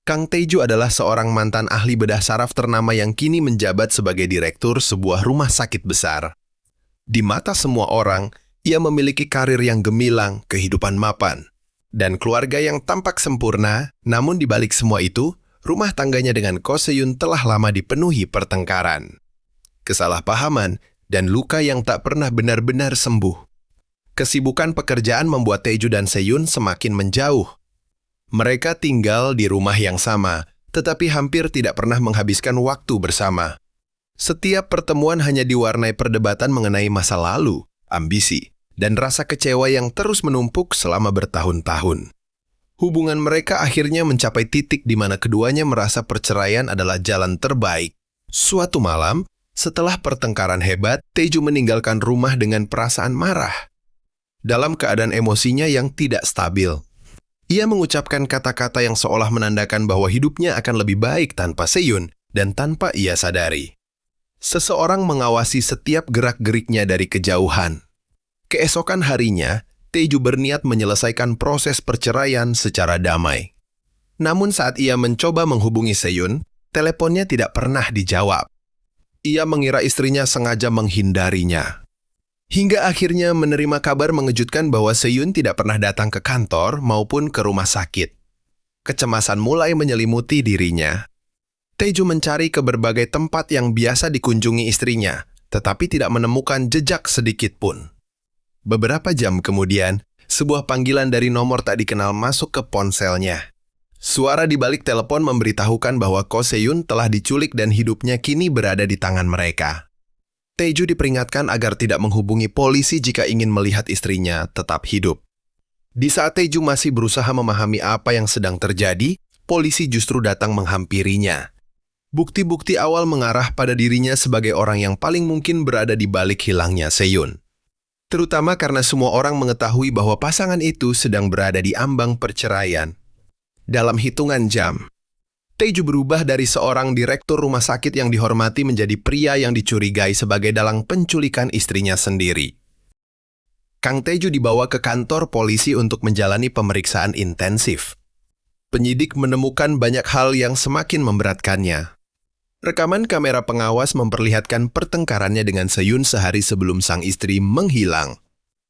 Kang Taeju adalah seorang mantan ahli bedah saraf ternama yang kini menjabat sebagai direktur sebuah rumah sakit besar. Di mata semua orang, ia memiliki karir yang gemilang, kehidupan mapan, dan keluarga yang tampak sempurna. Namun di balik semua itu, rumah tangganya dengan Ko Se-yoon telah lama dipenuhi pertengkaran, kesalahpahaman, dan luka yang tak pernah benar-benar sembuh. Kesibukan pekerjaan membuat Taeju dan Se-yoon semakin menjauh. Mereka tinggal di rumah yang sama, tetapi hampir tidak pernah menghabiskan waktu bersama. Setiap pertemuan hanya diwarnai perdebatan mengenai masa lalu, ambisi, dan rasa kecewa yang terus menumpuk selama bertahun-tahun. Hubungan mereka akhirnya mencapai titik di mana keduanya merasa perceraian adalah jalan terbaik. Suatu malam, setelah pertengkaran hebat, Taeju meninggalkan rumah dengan perasaan marah. Dalam keadaan emosinya yang tidak stabil, ia mengucapkan kata-kata yang seolah menandakan bahwa hidupnya akan lebih baik tanpa Se-yoon dan tanpa ia sadari. Seseorang mengawasi setiap gerak-geriknya dari kejauhan. Keesokan harinya, Taeju berniat menyelesaikan proses perceraian secara damai. Namun saat ia mencoba menghubungi Se-yoon, teleponnya tidak pernah dijawab. Ia mengira istrinya sengaja menghindarinya. Hingga akhirnya menerima kabar mengejutkan bahwa Se-yoon tidak pernah datang ke kantor maupun ke rumah sakit. Kecemasan mulai menyelimuti dirinya. Taeju mencari ke berbagai tempat yang biasa dikunjungi istrinya, tetapi tidak menemukan jejak sedikit pun. Beberapa jam kemudian, sebuah panggilan dari nomor tak dikenal masuk ke ponselnya. Suara di balik telepon memberitahukan bahwa Ko Se-yoon telah diculik dan hidupnya kini berada di tangan mereka. Taeju diperingatkan agar tidak menghubungi polisi jika ingin melihat istrinya tetap hidup. Di saat Taeju masih berusaha memahami apa yang sedang terjadi, polisi justru datang menghampirinya. Bukti-bukti awal mengarah pada dirinya sebagai orang yang paling mungkin berada di balik hilangnya Se-yoon. Terutama karena semua orang mengetahui bahwa pasangan itu sedang berada di ambang perceraian. Dalam hitungan jam, Taeju berubah dari seorang direktur rumah sakit yang dihormati menjadi pria yang dicurigai sebagai dalang penculikan istrinya sendiri. Kang Taeju dibawa ke kantor polisi untuk menjalani pemeriksaan intensif. Penyidik menemukan banyak hal yang semakin memberatkannya. Rekaman kamera pengawas memperlihatkan pertengkarannya dengan Se-yoon sehari sebelum sang istri menghilang.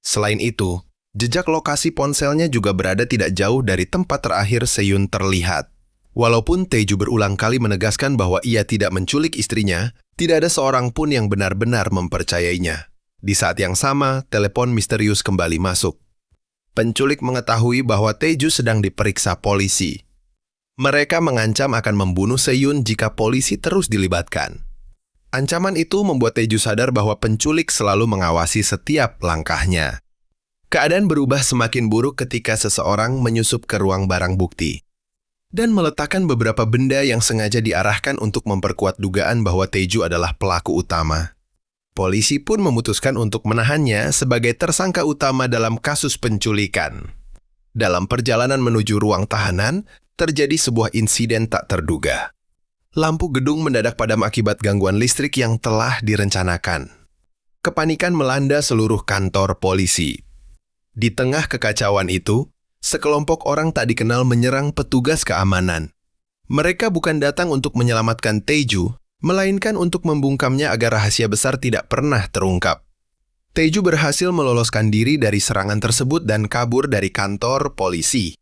Selain itu, jejak lokasi ponselnya juga berada tidak jauh dari tempat terakhir Se-yoon terlihat. Walaupun Taeju berulang kali menegaskan bahwa ia tidak menculik istrinya, tidak ada seorang pun yang benar-benar mempercayainya. Di saat yang sama, telepon misterius kembali masuk. Penculik mengetahui bahwa Taeju sedang diperiksa polisi. Mereka mengancam akan membunuh Se-yoon jika polisi terus dilibatkan. Ancaman itu membuat Taeju sadar bahwa penculik selalu mengawasi setiap langkahnya. Keadaan berubah semakin buruk ketika seseorang menyusup ke ruang barang bukti dan meletakkan beberapa benda yang sengaja diarahkan untuk memperkuat dugaan bahwa Taeju adalah pelaku utama. Polisi pun memutuskan untuk menahannya sebagai tersangka utama dalam kasus penculikan. Dalam perjalanan menuju ruang tahanan, terjadi sebuah insiden tak terduga. Lampu gedung mendadak padam akibat gangguan listrik yang telah direncanakan. Kepanikan melanda seluruh kantor polisi. Di tengah kekacauan itu, sekelompok orang tak dikenal menyerang petugas keamanan. Mereka bukan datang untuk menyelamatkan Taeju, melainkan untuk membungkamnya agar rahasia besar tidak pernah terungkap. Taeju berhasil meloloskan diri dari serangan tersebut dan kabur dari kantor polisi.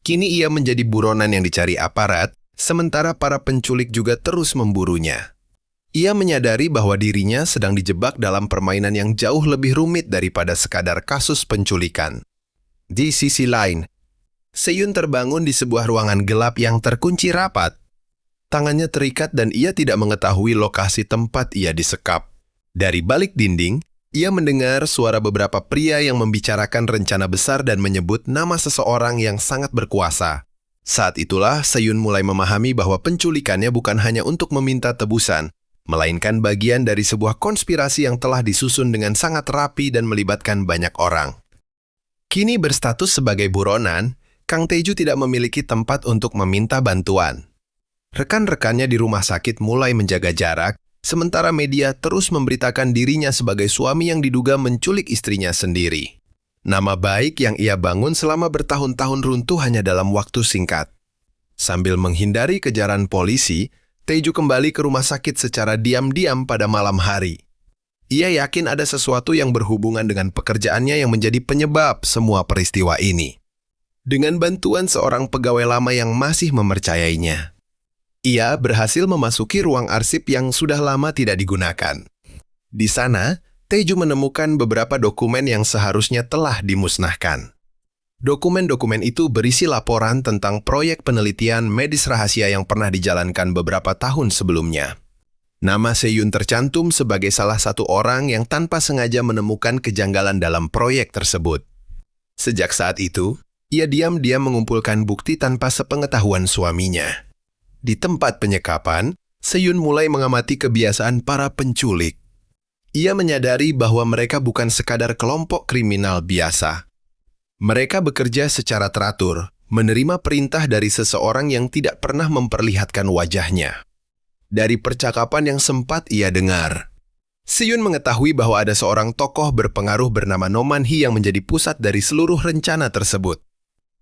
Kini ia menjadi buronan yang dicari aparat, sementara para penculik juga terus memburunya. Ia menyadari bahwa dirinya sedang dijebak dalam permainan yang jauh lebih rumit daripada sekadar kasus penculikan. Di sisi lain, Se-yoon terbangun di sebuah ruangan gelap yang terkunci rapat. Tangannya terikat dan ia tidak mengetahui lokasi tempat ia disekap. Dari balik dinding, ia mendengar suara beberapa pria yang membicarakan rencana besar dan menyebut nama seseorang yang sangat berkuasa. Saat itulah Se-yoon mulai memahami bahwa penculikannya bukan hanya untuk meminta tebusan, melainkan bagian dari sebuah konspirasi yang telah disusun dengan sangat rapi dan melibatkan banyak orang. Kini berstatus sebagai buronan, Kang Taeju tidak memiliki tempat untuk meminta bantuan. Rekan-rekannya di rumah sakit mulai menjaga jarak, sementara media terus memberitakan dirinya sebagai suami yang diduga menculik istrinya sendiri. Nama baik yang ia bangun selama bertahun-tahun runtuh hanya dalam waktu singkat. Sambil menghindari kejaran polisi, Taeju kembali ke rumah sakit secara diam-diam pada malam hari. Ia yakin ada sesuatu yang berhubungan dengan pekerjaannya yang menjadi penyebab semua peristiwa ini. Dengan bantuan seorang pegawai lama yang masih mempercayainya, ia berhasil memasuki ruang arsip yang sudah lama tidak digunakan. Di sana, Taeju menemukan beberapa dokumen yang seharusnya telah dimusnahkan. Dokumen-dokumen itu berisi laporan tentang proyek penelitian medis rahasia yang pernah dijalankan beberapa tahun sebelumnya. Nama Seyun tercantum sebagai salah satu orang yang tanpa sengaja menemukan kejanggalan dalam proyek tersebut. Sejak saat itu, ia diam-diam mengumpulkan bukti tanpa sepengetahuan suaminya. Di tempat penyekapan, Seyun mulai mengamati kebiasaan para penculik. Ia menyadari bahwa mereka bukan sekadar kelompok kriminal biasa. Mereka bekerja secara teratur, menerima perintah dari seseorang yang tidak pernah memperlihatkan wajahnya. Dari percakapan yang sempat ia dengar, Seyun mengetahui bahwa ada seorang tokoh berpengaruh bernama No Man-hee yang menjadi pusat dari seluruh rencana tersebut.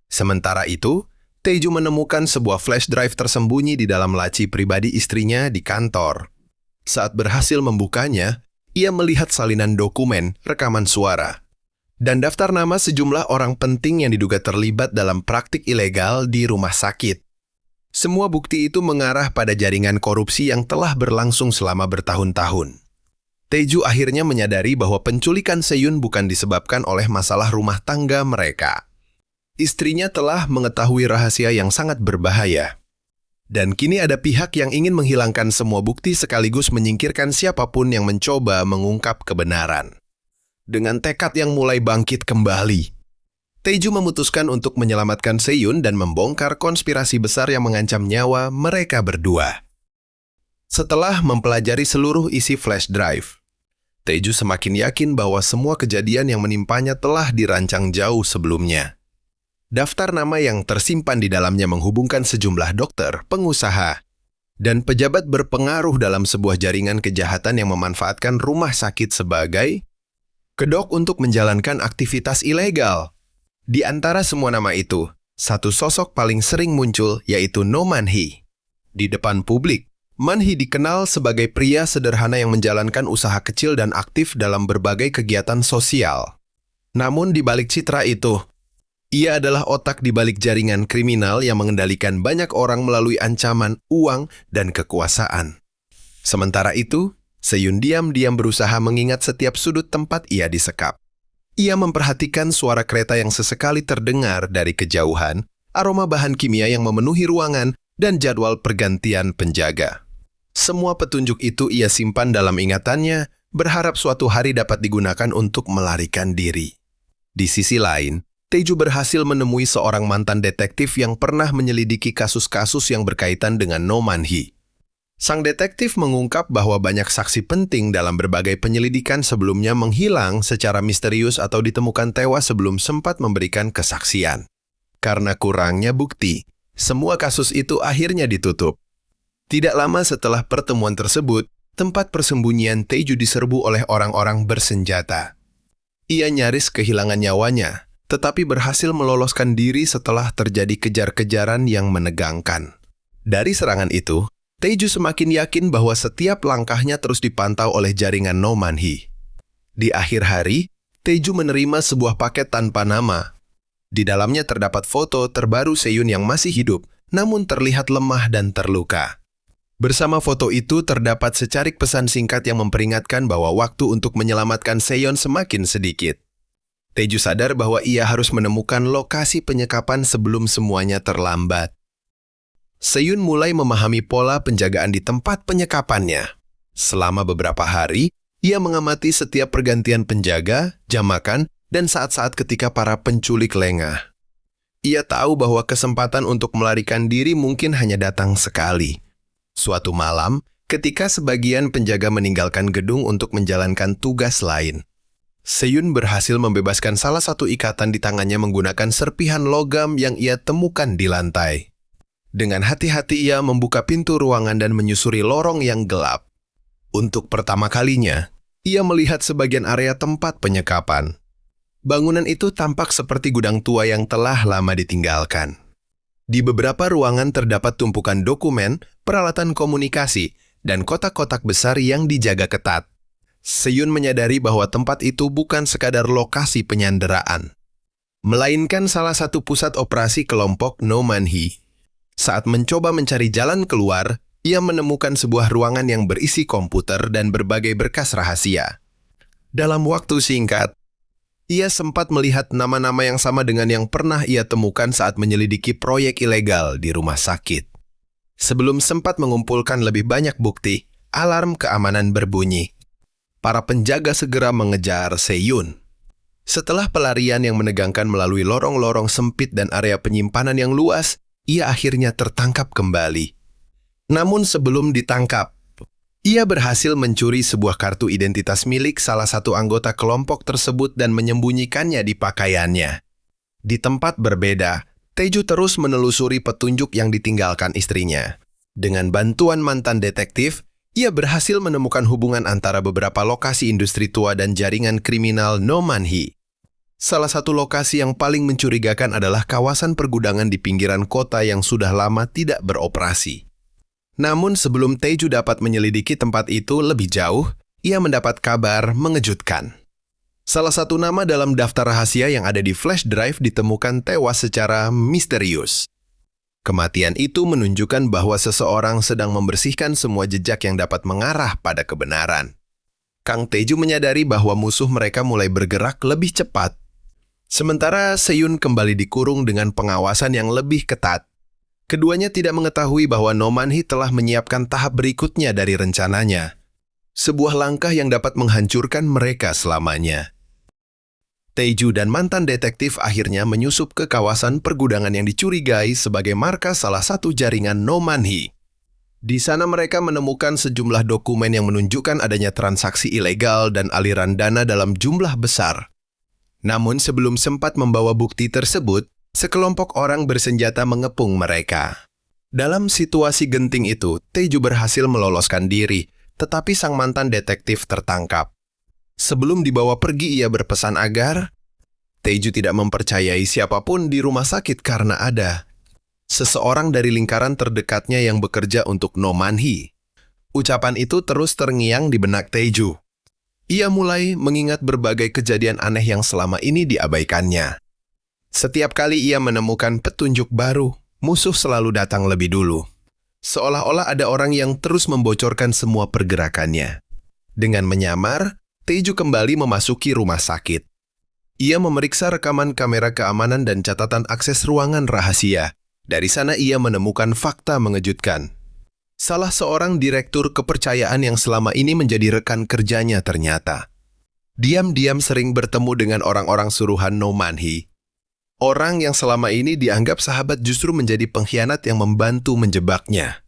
Sementara itu, Taeju menemukan sebuah flash drive tersembunyi di dalam laci pribadi istrinya di kantor. Saat berhasil membukanya, ia melihat salinan dokumen, rekaman suara, dan daftar nama sejumlah orang penting yang diduga terlibat dalam praktik ilegal di rumah sakit. Semua bukti itu mengarah pada jaringan korupsi yang telah berlangsung selama bertahun-tahun. Taeju akhirnya menyadari bahwa penculikan Seyun bukan disebabkan oleh masalah rumah tangga mereka. Istrinya telah mengetahui rahasia yang sangat berbahaya. Dan kini ada pihak yang ingin menghilangkan semua bukti sekaligus menyingkirkan siapapun yang mencoba mengungkap kebenaran. Dengan tekad yang mulai bangkit kembali, Taeju memutuskan untuk menyelamatkan Seyun dan membongkar konspirasi besar yang mengancam nyawa mereka berdua. Setelah mempelajari seluruh isi flash drive, Taeju semakin yakin bahwa semua kejadian yang menimpanya telah dirancang jauh sebelumnya. Daftar nama yang tersimpan di dalamnya menghubungkan sejumlah dokter, pengusaha, dan pejabat berpengaruh dalam sebuah jaringan kejahatan yang memanfaatkan rumah sakit sebagai kedok untuk menjalankan aktivitas ilegal. Di antara semua nama itu, satu sosok paling sering muncul yaitu No Man-hee. Di depan publik, Man-hee dikenal sebagai pria sederhana yang menjalankan usaha kecil dan aktif dalam berbagai kegiatan sosial. Namun di balik citra itu, ia adalah otak di balik jaringan kriminal yang mengendalikan banyak orang melalui ancaman, uang, dan kekuasaan. Sementara itu, Seyun diam-diam berusaha mengingat setiap sudut tempat ia disekap. Ia memperhatikan suara kereta yang sesekali terdengar dari kejauhan, aroma bahan kimia yang memenuhi ruangan, dan jadwal pergantian penjaga. Semua petunjuk itu ia simpan dalam ingatannya, berharap suatu hari dapat digunakan untuk melarikan diri. Di sisi lain, Taeju berhasil menemui seorang mantan detektif yang pernah menyelidiki kasus-kasus yang berkaitan dengan No Man-hee. Sang detektif mengungkap bahwa banyak saksi penting dalam berbagai penyelidikan sebelumnya menghilang secara misterius atau ditemukan tewas sebelum sempat memberikan kesaksian. Karena kurangnya bukti, semua kasus itu akhirnya ditutup. Tidak lama setelah pertemuan tersebut, tempat persembunyian Taeju diserbu oleh orang-orang bersenjata. Ia nyaris kehilangan nyawanya, tetapi berhasil meloloskan diri setelah terjadi kejar-kejaran yang menegangkan. Dari serangan itu, Taeju semakin yakin bahwa setiap langkahnya terus dipantau oleh jaringan No Man-hee. Di akhir hari, Taeju menerima sebuah paket tanpa nama. Di dalamnya terdapat foto terbaru Seyun yang masih hidup, namun terlihat lemah dan terluka. Bersama foto itu terdapat secarik pesan singkat yang memperingatkan bahwa waktu untuk menyelamatkan Seyun semakin sedikit. Taeju sadar bahwa ia harus menemukan lokasi penyekapan sebelum semuanya terlambat. Seyun mulai memahami pola penjagaan di tempat penyekapannya. Selama beberapa hari, ia mengamati setiap pergantian penjaga, jam makan, dan saat-saat ketika para penculik lengah. Ia tahu bahwa kesempatan untuk melarikan diri mungkin hanya datang sekali. Suatu malam, ketika sebagian penjaga meninggalkan gedung untuk menjalankan tugas lain, Seyun berhasil membebaskan salah satu ikatan di tangannya menggunakan serpihan logam yang ia temukan di lantai. Dengan hati-hati ia membuka pintu ruangan dan menyusuri lorong yang gelap. Untuk pertama kalinya, ia melihat sebagian area tempat penyekapan. Bangunan itu tampak seperti gudang tua yang telah lama ditinggalkan. Di beberapa ruangan terdapat tumpukan dokumen, peralatan komunikasi, dan kotak-kotak besar yang dijaga ketat. Se-yun menyadari bahwa tempat itu bukan sekadar lokasi penyanderaan, melainkan salah satu pusat operasi kelompok No Man-hee. Saat mencoba mencari jalan keluar, ia menemukan sebuah ruangan yang berisi komputer dan berbagai berkas rahasia. Dalam waktu singkat, ia sempat melihat nama-nama yang sama dengan yang pernah ia temukan saat menyelidiki proyek ilegal di rumah sakit. Sebelum sempat mengumpulkan lebih banyak bukti, alarm keamanan berbunyi. Para penjaga segera mengejar Se-yun. Setelah pelarian yang menegangkan melalui lorong-lorong sempit dan area penyimpanan yang luas, ia akhirnya tertangkap kembali. Namun sebelum ditangkap, ia berhasil mencuri sebuah kartu identitas milik salah satu anggota kelompok tersebut dan menyembunyikannya di pakaiannya. Di tempat berbeda, Tae-ju terus menelusuri petunjuk yang ditinggalkan istrinya. Dengan bantuan mantan detektif, ia berhasil menemukan hubungan antara beberapa lokasi industri tua dan jaringan kriminal No Man-hee. Salah satu lokasi yang paling mencurigakan adalah kawasan pergudangan di pinggiran kota yang sudah lama tidak beroperasi. Namun sebelum Tae-ju dapat menyelidiki tempat itu lebih jauh, ia mendapat kabar mengejutkan. Salah satu nama dalam daftar rahasia yang ada di flash drive ditemukan tewas secara misterius. Kematian itu menunjukkan bahwa seseorang sedang membersihkan semua jejak yang dapat mengarah pada kebenaran. Kang Tae-ju menyadari bahwa musuh mereka mulai bergerak lebih cepat. Sementara Se-yun kembali dikurung dengan pengawasan yang lebih ketat. Keduanya tidak mengetahui bahwa No Man-hee telah menyiapkan tahap berikutnya dari rencananya. Sebuah langkah yang dapat menghancurkan mereka selamanya. Tae-ju dan mantan detektif akhirnya menyusup ke kawasan pergudangan yang dicurigai sebagai markas salah satu jaringan No Man-hee. Di sana mereka menemukan sejumlah dokumen yang menunjukkan adanya transaksi ilegal dan aliran dana dalam jumlah besar. Namun sebelum sempat membawa bukti tersebut, sekelompok orang bersenjata mengepung mereka. Dalam situasi genting itu, Tae-ju berhasil meloloskan diri, tetapi sang mantan detektif tertangkap. Sebelum dibawa pergi, ia berpesan agar Tae-ju tidak mempercayai siapapun di rumah sakit karena ada seseorang dari lingkaran terdekatnya yang bekerja untuk No Man-hee. Ucapan itu terus terngiang di benak Tae-ju. Ia mulai mengingat berbagai kejadian aneh yang selama ini diabaikannya. Setiap kali ia menemukan petunjuk baru, musuh selalu datang lebih dulu. Seolah-olah ada orang yang terus membocorkan semua pergerakannya. Dengan menyamar, Tae-ju kembali memasuki rumah sakit. Ia memeriksa rekaman kamera keamanan dan catatan akses ruangan rahasia. Dari sana ia menemukan fakta mengejutkan. Salah seorang direktur kepercayaan yang selama ini menjadi rekan kerjanya ternyata diam-diam sering bertemu dengan orang-orang suruhan No Man-hee. Orang yang selama ini dianggap sahabat justru menjadi pengkhianat yang membantu menjebaknya.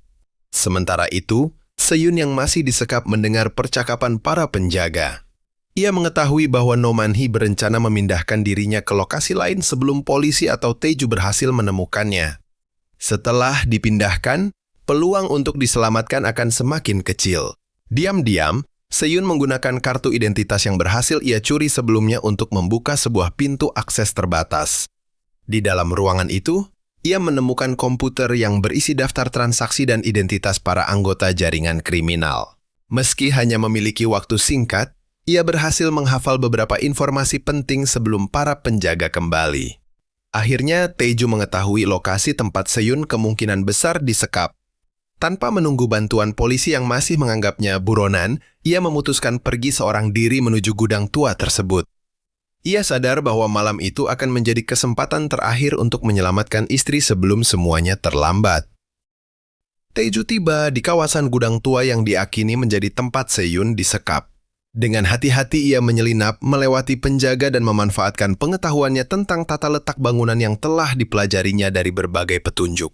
Sementara itu, Se-yun yang masih disekap mendengar percakapan para penjaga. Ia mengetahui bahwa No Man-hee berencana memindahkan dirinya ke lokasi lain sebelum polisi atau Tae-ju berhasil menemukannya. Setelah dipindahkan, peluang untuk diselamatkan akan semakin kecil. Diam-diam, Se-yun menggunakan kartu identitas yang berhasil ia curi sebelumnya untuk membuka sebuah pintu akses terbatas. Di dalam ruangan itu, ia menemukan komputer yang berisi daftar transaksi dan identitas para anggota jaringan kriminal. Meski hanya memiliki waktu singkat, ia berhasil menghafal beberapa informasi penting sebelum para penjaga kembali. Akhirnya, Tae-ju mengetahui lokasi tempat Se-yun kemungkinan besar disekap. Tanpa menunggu bantuan polisi yang masih menganggapnya buronan, ia memutuskan pergi seorang diri menuju gudang tua tersebut. Ia sadar bahwa malam itu akan menjadi kesempatan terakhir untuk menyelamatkan istri sebelum semuanya terlambat. Tae-ju tiba di kawasan gudang tua yang diakini menjadi tempat Se-yun disekap. Dengan hati-hati ia menyelinap, melewati penjaga dan memanfaatkan pengetahuannya tentang tata letak bangunan yang telah dipelajarinya dari berbagai petunjuk.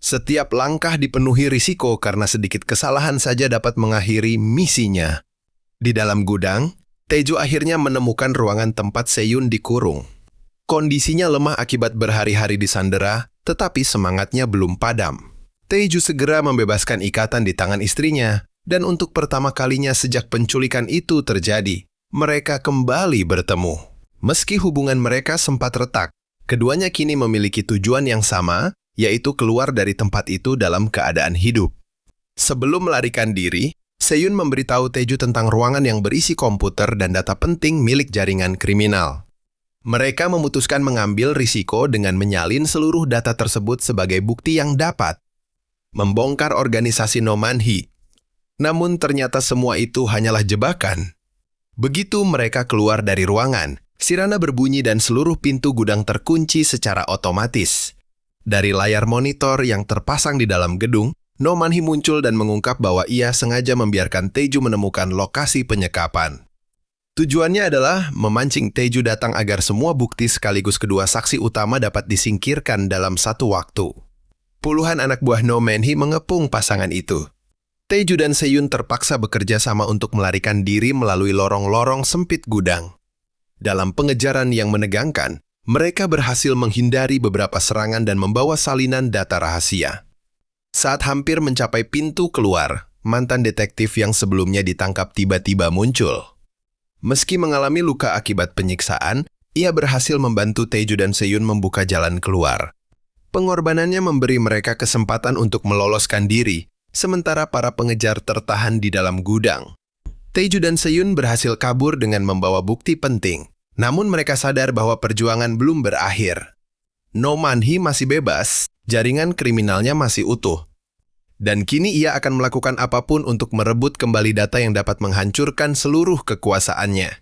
Setiap langkah dipenuhi risiko karena sedikit kesalahan saja dapat mengakhiri misinya. Di dalam gudang, Tae-ju akhirnya menemukan ruangan tempat Se-yun dikurung. Kondisinya lemah akibat berhari-hari disandera, tetapi semangatnya belum padam. Tae-ju segera membebaskan ikatan di tangan istrinya, dan untuk pertama kalinya sejak penculikan itu terjadi, mereka kembali bertemu. Meski hubungan mereka sempat retak, keduanya kini memiliki tujuan yang sama, yaitu keluar dari tempat itu dalam keadaan hidup. Sebelum melarikan diri, Seyun memberitahu Taeju tentang ruangan yang berisi komputer dan data penting milik jaringan kriminal. Mereka memutuskan mengambil risiko dengan menyalin seluruh data tersebut sebagai bukti yang dapat membongkar organisasi Nomanhi. Namun ternyata semua itu hanyalah jebakan. Begitu mereka keluar dari ruangan, sirana berbunyi dan seluruh pintu gudang terkunci secara otomatis. Dari layar monitor yang terpasang di dalam gedung, Nomanhi muncul dan mengungkap bahwa ia sengaja membiarkan Taeju menemukan lokasi penyekapan. Tujuannya adalah memancing Taeju datang agar semua bukti sekaligus kedua saksi utama dapat disingkirkan dalam satu waktu. Puluhan anak buah Nomanhi mengepung pasangan itu. Taeju dan Seyun terpaksa bekerja sama untuk melarikan diri melalui lorong-lorong sempit gudang. Dalam pengejaran yang menegangkan, mereka berhasil menghindari beberapa serangan dan membawa salinan data rahasia. Saat hampir mencapai pintu keluar, mantan detektif yang sebelumnya ditangkap tiba-tiba muncul. Meski mengalami luka akibat penyiksaan, ia berhasil membantu Taeju dan Seyun membuka jalan keluar. Pengorbanannya memberi mereka kesempatan untuk meloloskan diri, sementara para pengejar tertahan di dalam gudang. Taeju dan Seyun berhasil kabur dengan membawa bukti penting, namun mereka sadar bahwa perjuangan belum berakhir. Nomanhi masih bebas, jaringan kriminalnya masih utuh. Dan kini ia akan melakukan apapun untuk merebut kembali data yang dapat menghancurkan seluruh kekuasaannya.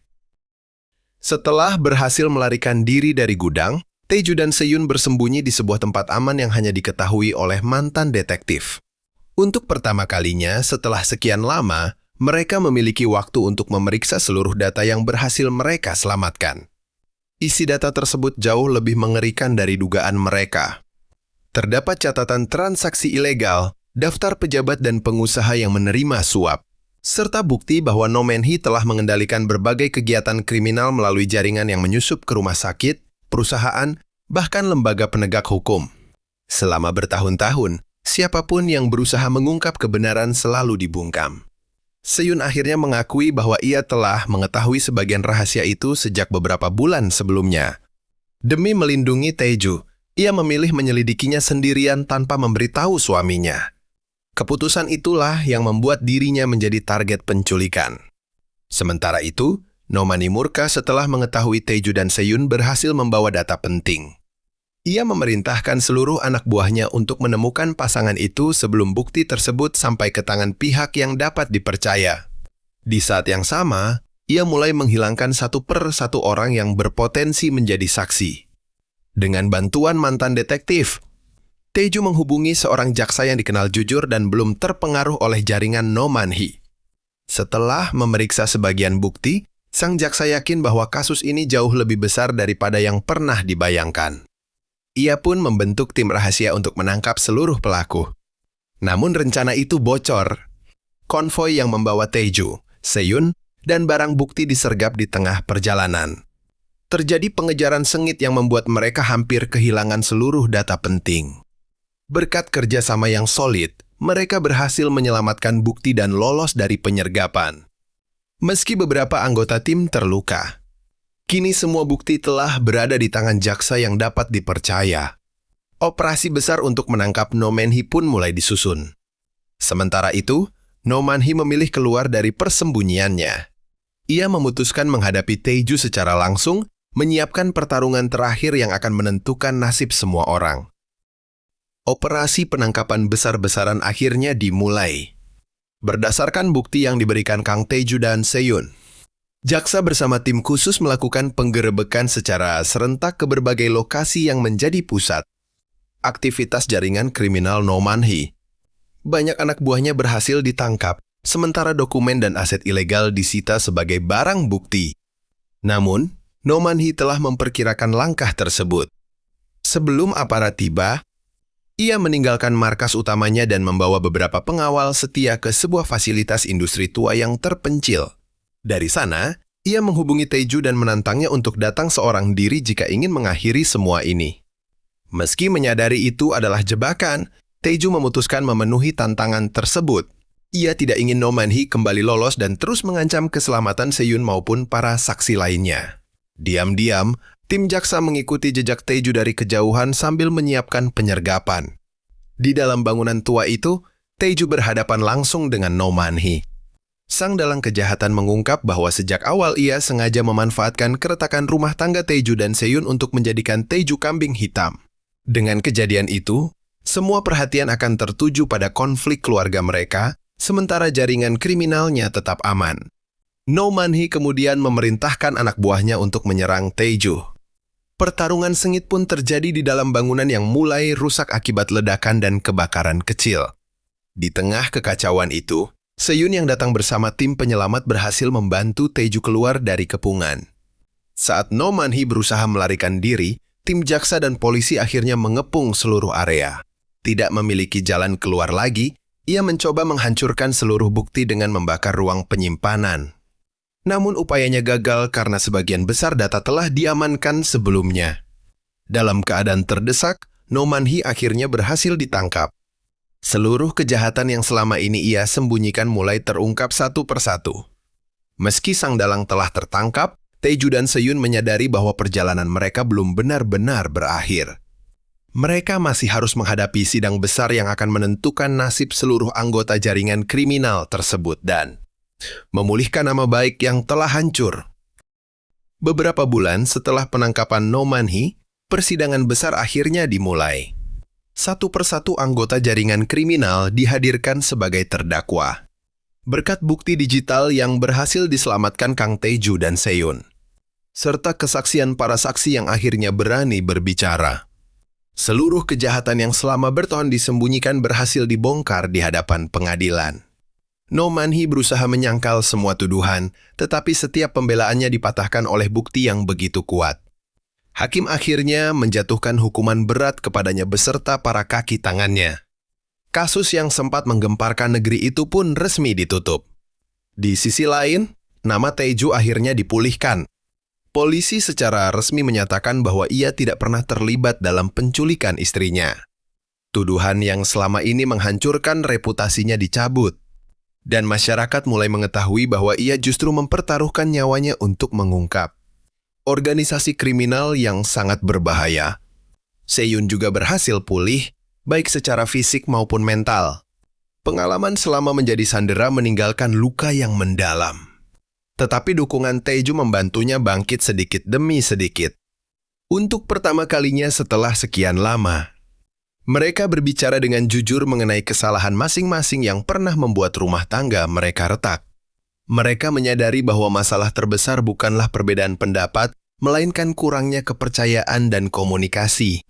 Setelah berhasil melarikan diri dari gudang, Taeju dan Seyun bersembunyi di sebuah tempat aman yang hanya diketahui oleh mantan detektif. Untuk pertama kalinya setelah sekian lama, mereka memiliki waktu untuk memeriksa seluruh data yang berhasil mereka selamatkan. Isi data tersebut jauh lebih mengerikan dari dugaan mereka. Terdapat catatan transaksi ilegal, daftar pejabat dan pengusaha yang menerima suap, serta bukti bahwa Nomanhi telah mengendalikan berbagai kegiatan kriminal melalui jaringan yang menyusup ke rumah sakit, perusahaan, bahkan lembaga penegak hukum. Selama bertahun-tahun, siapapun yang berusaha mengungkap kebenaran selalu dibungkam. Seyun akhirnya mengakui bahwa ia telah mengetahui sebagian rahasia itu sejak beberapa bulan sebelumnya. Demi melindungi Taeju, ia memilih menyelidikinya sendirian tanpa memberitahu suaminya. Keputusan itulah yang membuat dirinya menjadi target penculikan. Sementara itu, Nomanhi murka setelah mengetahui Taeju dan Seyun berhasil membawa data penting. Ia memerintahkan seluruh anak buahnya untuk menemukan pasangan itu sebelum bukti tersebut sampai ke tangan pihak yang dapat dipercaya. Di saat yang sama, ia mulai menghilangkan satu per satu orang yang berpotensi menjadi saksi. Dengan bantuan mantan detektif, Taeju menghubungi seorang jaksa yang dikenal jujur dan belum terpengaruh oleh jaringan Nomanhi. Setelah memeriksa sebagian bukti, sang jaksa yakin bahwa kasus ini jauh lebih besar daripada yang pernah dibayangkan. Ia pun membentuk tim rahasia untuk menangkap seluruh pelaku. Namun rencana itu bocor. Konvoi yang membawa Taeju, Seyun, dan barang bukti disergap di tengah perjalanan. Terjadi pengejaran sengit yang membuat mereka hampir kehilangan seluruh data penting. Berkat kerjasama yang solid, mereka berhasil menyelamatkan bukti dan lolos dari penyergapan. Meski beberapa anggota tim terluka, kini semua bukti telah berada di tangan jaksa yang dapat dipercaya. Operasi besar untuk menangkap Nomanhi pun mulai disusun. Sementara itu, Nomanhi memilih keluar dari persembunyiannya. Ia memutuskan menghadapi Taeju secara langsung, menyiapkan pertarungan terakhir yang akan menentukan nasib semua orang. Operasi penangkapan besar-besaran akhirnya dimulai. Berdasarkan bukti yang diberikan Kang Taeju dan Seyun, jaksa bersama tim khusus melakukan penggerebekan secara serentak ke berbagai lokasi yang menjadi pusat aktivitas jaringan kriminal Nomanhi. Banyak anak buahnya berhasil ditangkap, sementara dokumen dan aset ilegal disita sebagai barang bukti. Namun, Nomanhi telah memperkirakan langkah tersebut. Sebelum aparat tiba, ia meninggalkan markas utamanya dan membawa beberapa pengawal setia ke sebuah fasilitas industri tua yang terpencil. Dari sana, ia menghubungi Taeju dan menantangnya untuk datang seorang diri jika ingin mengakhiri semua ini. Meski menyadari itu adalah jebakan, Taeju memutuskan memenuhi tantangan tersebut. Ia tidak ingin Nomanhi kembali lolos dan terus mengancam keselamatan Seyun maupun para saksi lainnya. Diam-diam, Tim jaksa mengikuti jejak Taeju dari kejauhan sambil menyiapkan penyergapan. Di dalam bangunan tua itu, Taeju berhadapan langsung dengan No Man-hee. Sang dalang kejahatan mengungkap bahwa sejak awal ia sengaja memanfaatkan keretakan rumah tangga Taeju dan Seyun untuk menjadikan Taeju kambing hitam. Dengan kejadian itu, semua perhatian akan tertuju pada konflik keluarga mereka, sementara jaringan kriminalnya tetap aman. No Man-hee kemudian memerintahkan anak buahnya untuk menyerang Taeju. Pertarungan sengit pun terjadi di dalam bangunan yang mulai rusak akibat ledakan dan kebakaran kecil. Di tengah kekacauan itu, Seyun yang datang bersama tim penyelamat berhasil membantu Taeju keluar dari kepungan. Saat No Man-hee berusaha melarikan diri, tim jaksa dan polisi akhirnya mengepung seluruh area. Tidak memiliki jalan keluar lagi, ia mencoba menghancurkan seluruh bukti dengan membakar ruang penyimpanan. Namun upayanya gagal karena sebagian besar data telah diamankan sebelumnya. Dalam keadaan terdesak, No Man-hee akhirnya berhasil ditangkap. Seluruh kejahatan yang selama ini ia sembunyikan mulai terungkap satu persatu. Meski sang dalang telah tertangkap, Taeju dan Seyun menyadari bahwa perjalanan mereka belum benar-benar berakhir. Mereka masih harus menghadapi sidang besar yang akan menentukan nasib seluruh anggota jaringan kriminal tersebut dan memulihkan nama baik yang telah hancur. Beberapa bulan setelah penangkapan No Man-hee, persidangan besar akhirnya dimulai. Satu persatu anggota jaringan kriminal dihadirkan sebagai terdakwa. Berkat bukti digital yang berhasil diselamatkan Kang Taeju dan Seyun, serta kesaksian para saksi yang akhirnya berani berbicara. Seluruh kejahatan yang selama bertahun disembunyikan berhasil dibongkar di hadapan pengadilan. No Man-hee berusaha menyangkal semua tuduhan, tetapi setiap pembelaannya dipatahkan oleh bukti yang begitu kuat. Hakim akhirnya menjatuhkan hukuman berat kepadanya beserta para kaki tangannya. Kasus yang sempat menggemparkan negeri itu pun resmi ditutup. Di sisi lain, nama Taeju akhirnya dipulihkan. Polisi secara resmi menyatakan bahwa ia tidak pernah terlibat dalam penculikan istrinya. Tuduhan yang selama ini menghancurkan reputasinya dicabut. Dan masyarakat mulai mengetahui bahwa ia justru mempertaruhkan nyawanya untuk mengungkap organisasi kriminal yang sangat berbahaya. Seyun juga berhasil pulih, baik secara fisik maupun mental. Pengalaman selama menjadi sandera meninggalkan luka yang mendalam. Tetapi dukungan Taeju membantunya bangkit sedikit demi sedikit. Untuk pertama kalinya setelah sekian lama, mereka berbicara dengan jujur mengenai kesalahan masing-masing yang pernah membuat rumah tangga mereka retak. Mereka menyadari bahwa masalah terbesar bukanlah perbedaan pendapat, melainkan kurangnya kepercayaan dan komunikasi.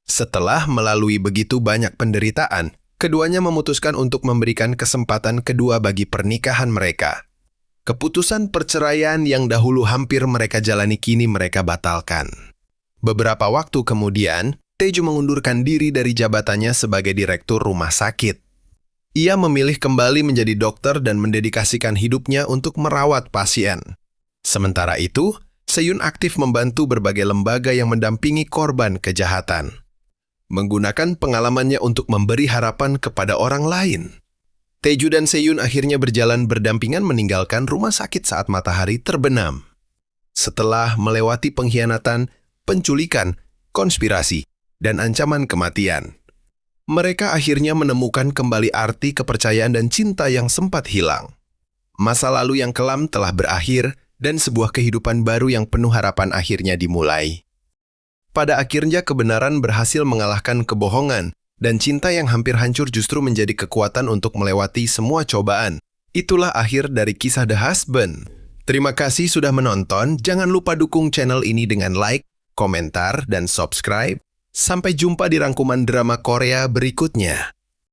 Setelah melalui begitu banyak penderitaan, keduanya memutuskan untuk memberikan kesempatan kedua bagi pernikahan mereka. Keputusan perceraian yang dahulu hampir mereka jalani kini mereka batalkan. Beberapa waktu kemudian, Taeju mengundurkan diri dari jabatannya sebagai direktur rumah sakit. Ia memilih kembali menjadi dokter dan mendedikasikan hidupnya untuk merawat pasien. Sementara itu, Seyun aktif membantu berbagai lembaga yang mendampingi korban kejahatan, menggunakan pengalamannya untuk memberi harapan kepada orang lain. Taeju dan Seyun akhirnya berjalan berdampingan meninggalkan rumah sakit saat matahari terbenam. Setelah melewati pengkhianatan, penculikan, konspirasi, dan ancaman kematian, mereka akhirnya menemukan kembali arti kepercayaan dan cinta yang sempat hilang. Masa lalu yang kelam telah berakhir, dan sebuah kehidupan baru yang penuh harapan akhirnya dimulai. Pada akhirnya kebenaran berhasil mengalahkan kebohongan, dan cinta yang hampir hancur justru menjadi kekuatan untuk melewati semua cobaan. Itulah akhir dari kisah The Husband. Terima kasih sudah menonton, jangan lupa dukung channel ini dengan like, komentar, dan subscribe. Sampai jumpa di rangkuman drama Korea berikutnya.